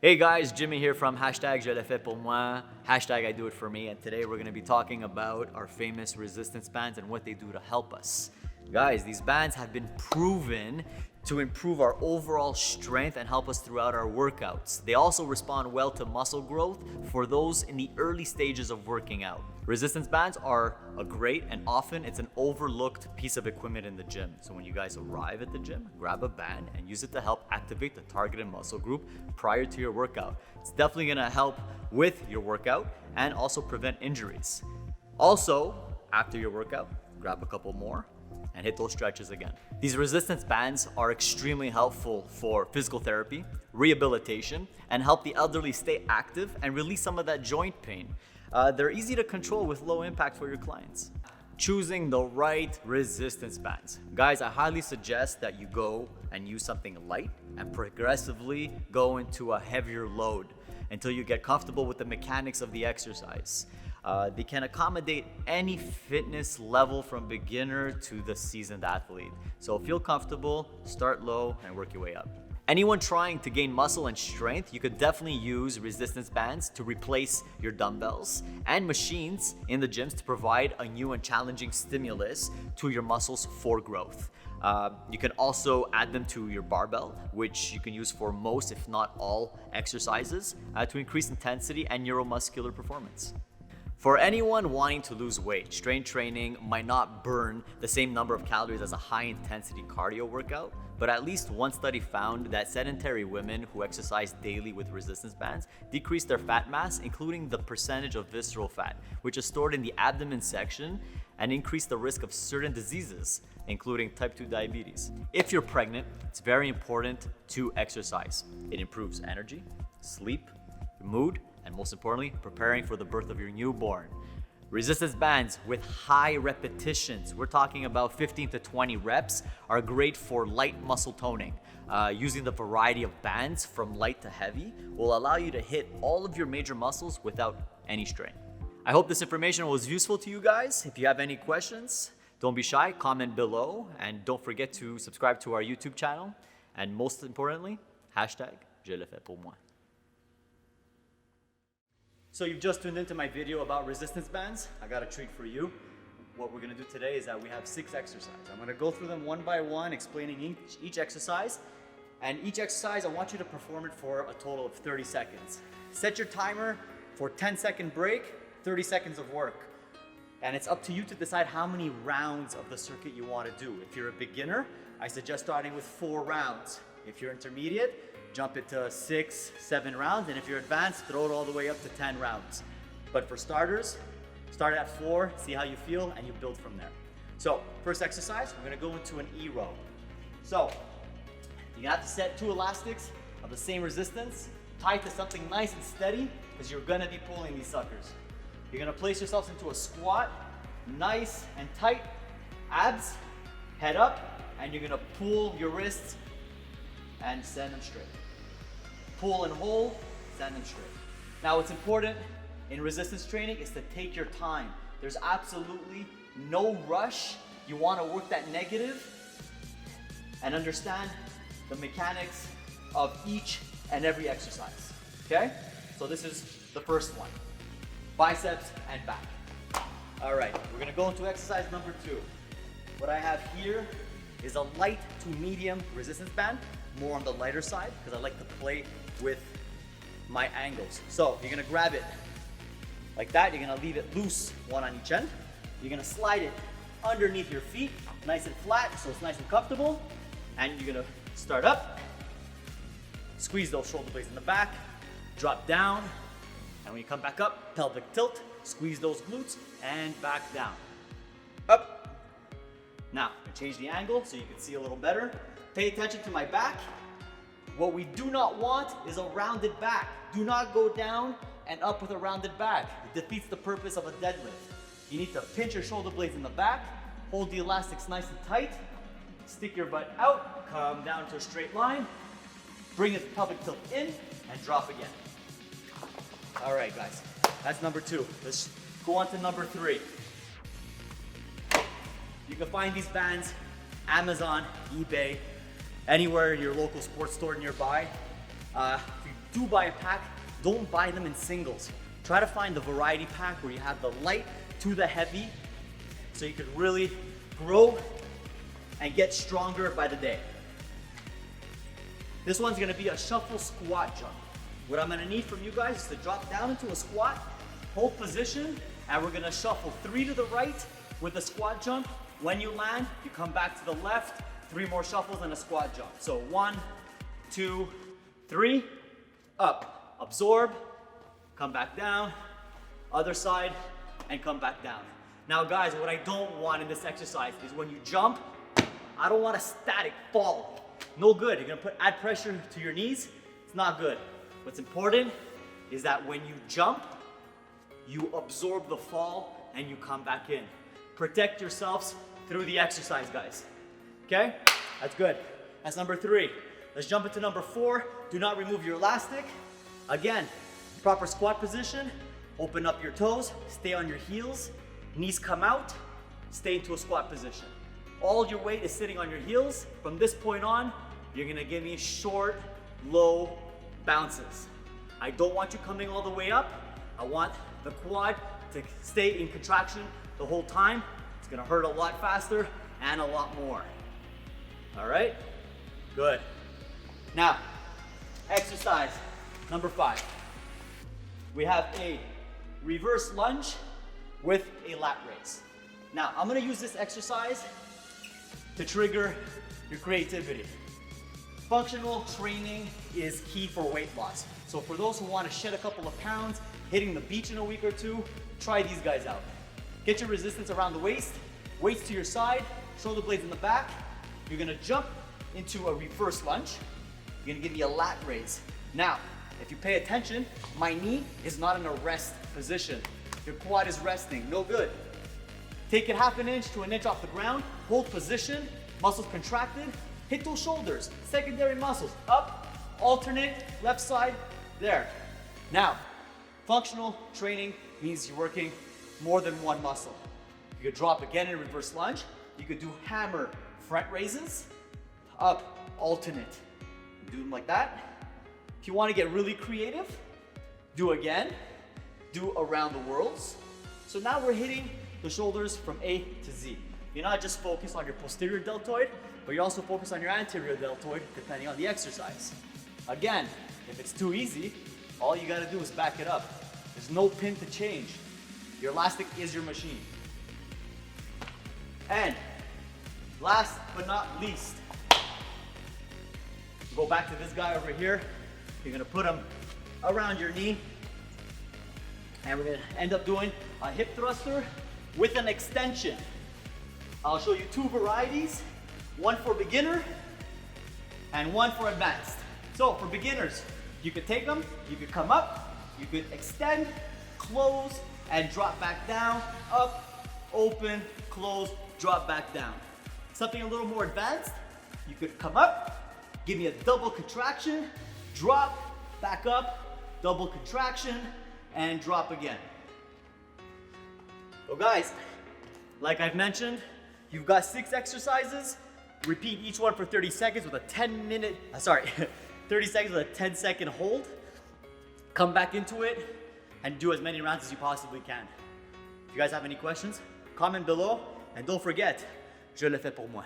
Hey guys, Jimmy here from #jelefaispourmoi, #I do it for me, and today we're going to be talking about our famous resistance bands and what they do to help us. Guys, these bands have been proven to improve our overall strength and help us throughout our workouts. They also respond well to muscle growth for those in the early stages of working out. Resistance bands are a great and often it's an overlooked piece of equipment in the gym. So when you guys arrive at the gym, grab a band and use it to help activate the targeted muscle group prior to your workout. It's definitely gonna help with your workout and also prevent injuries. Also, after your workout, grab a couple more and hit those stretches again. These resistance bands are extremely helpful for physical therapy, rehabilitation, and help the elderly stay active and release some of that joint pain. They're easy to control with low impact for your clients. Choosing the right resistance bands. Guys, I highly suggest that you go and use something light and progressively go into a heavier load until you get comfortable with the mechanics of the exercise. They can accommodate any fitness level from beginner to the seasoned athlete. So feel comfortable, start low, and work your way up. Anyone trying to gain muscle and strength, you could definitely use resistance bands to replace your dumbbells and machines in the gyms to provide a new and challenging stimulus to your muscles for growth. You can also add them to your barbell, which you can use for most, if not all, exercises to increase intensity and neuromuscular performance. For anyone wanting to lose weight, strength training might not burn the same number of calories as a high-intensity cardio workout, but at least one study found that sedentary women who exercise daily with resistance bands decrease their fat mass, including the percentage of visceral fat, which is stored in the abdomen section, and increase the risk of certain diseases, including type 2 diabetes. If you're pregnant, it's very important to exercise. It improves energy, sleep, mood, and most importantly, preparing for the birth of your newborn. Resistance bands with high repetitions, we're talking about 15 to 20 reps, are great for light muscle toning. Using the variety of bands from light to heavy will allow you to hit all of your major muscles without any strain. I hope this information was useful to you guys. If you have any questions, don't be shy, comment below, and don't forget to subscribe to our YouTube channel. And most importantly, #jelefaispourmoi. So you've just tuned into my video about resistance bands. I got a treat for you. What we're gonna do today is that we have 6 exercises. I'm gonna go through them one by one, explaining each exercise. And each exercise, I want you to perform it for a total of 30 seconds. Set your timer for 10-second break, 30 seconds of work. And it's up to you to decide how many rounds of the circuit you wanna do. If you're a beginner, I suggest starting with 4 rounds. If you're intermediate, jump it to 6, 7 rounds, and if you're advanced, throw it all the way up to 10 rounds. But for starters, start at 4, see how you feel, and you build from there. So, first exercise, we're gonna go into an E row. So, you have to set 2 elastics of the same resistance, tied to something nice and steady, because you're gonna be pulling these suckers. You're gonna place yourselves into a squat, nice and tight, abs, head up, and you're gonna pull your wrists and send them straight. Pull and hold, send them straight. Now what's important in resistance training is to take your time. There's absolutely no rush. You want to work that negative and understand the mechanics of each and every exercise, okay? So this is the first one, biceps and back. All right, we're gonna go into exercise number 2. What I have here is a light to medium resistance band, more on the lighter side because I like to play with my angles. So you're gonna grab it like that. You're gonna leave it loose, one on each end. You're gonna slide it underneath your feet, nice and flat, so it's nice and comfortable. And you're gonna start up, squeeze those shoulder blades in the back, drop down, and when you come back up, pelvic tilt, squeeze those glutes, and back down. Up. Now, I'm gonna change the angle so you can see a little better. Pay attention to my back. What we do not want is a rounded back. Do not go down and up with a rounded back. It defeats the purpose of a deadlift. You need to pinch your shoulder blades in the back, hold the elastics nice and tight, stick your butt out, come down to a straight line, bring the pelvic tilt in, and drop again. All right, guys, that's number 2. Let's go on to number 3. You can find these bands, Amazon, eBay, anywhere your local sports store nearby. If you do buy a pack, don't buy them in singles. Try to find the variety pack where you have the light to the heavy so you can really grow and get stronger by the day. This one's gonna be a shuffle squat jump. What I'm gonna need from you guys is to drop down into a squat, hold position, and we're gonna shuffle 3 to the right with a squat jump. When you land, you come back to the left, 3 more shuffles and a squat jump. So 1, 2, 3, up, absorb, come back down, other side, and come back down. Now guys, what I don't want in this exercise is when you jump, I don't want a static fall. No good. You're gonna add pressure to your knees. It's not good. What's important is that when you jump, you absorb the fall and you come back in. Protect yourselves through the exercise, guys. Okay? That's good. That's number 3. Let's jump into number 4. Do not remove your elastic. Again, proper squat position. Open up your toes, stay on your heels, knees come out, stay into a squat position. All your weight is sitting on your heels. From this point on, you're gonna give me short, low bounces. I don't want you coming all the way up. I want the quad to stay in contraction the whole time. It's gonna hurt a lot faster and a lot more. All right? Good. Now, exercise number 5. We have a reverse lunge with a lat raise. Now, I'm gonna use this exercise to trigger your creativity. Functional training is key for weight loss. So for those who want to shed a couple of pounds, hitting the beach in a week or 2, try these guys out. Get your resistance around the waist, weights to your side, shoulder blades in the back. You're gonna jump into a reverse lunge. You're gonna give me a lat raise. Now, if you pay attention, my knee is not in a rest position. Your quad is resting, no good. Take it half an inch to an inch off the ground, hold position, muscles contracted, hit those shoulders, secondary muscles, up, alternate, left side, there. Now, functional training means you're working more than one muscle. You could drop again in reverse lunge. You could do hammer front raises, up, alternate. Do them like that. If you want to get really creative, do again, do around the worlds. So now we're hitting the shoulders from A to Z. You're not just focused on your posterior deltoid, but you're also focused on your anterior deltoid, depending on the exercise. Again, if it's too easy, all you gotta do is back it up. There's no pin to change. Your elastic is your machine. And last but not least, go back to this guy over here. You're gonna put him around your knee, and we're gonna end up doing a hip thruster with an extension. I'll show you 2 varieties, one for beginner and one for advanced. So for beginners, you could take them, you could come up, you could extend, close, and drop back down, up, open, close, drop back down. Something a little more advanced, you could come up, give me a double contraction, drop, back up, double contraction, and drop again. So guys, like I've mentioned, you've got 6 exercises. Repeat each one for 30 seconds with a 30 seconds with a 10-second hold. Come back into it and do as many rounds as you possibly can. If you guys have any questions, comment below, and don't forget, je le fais pour moi.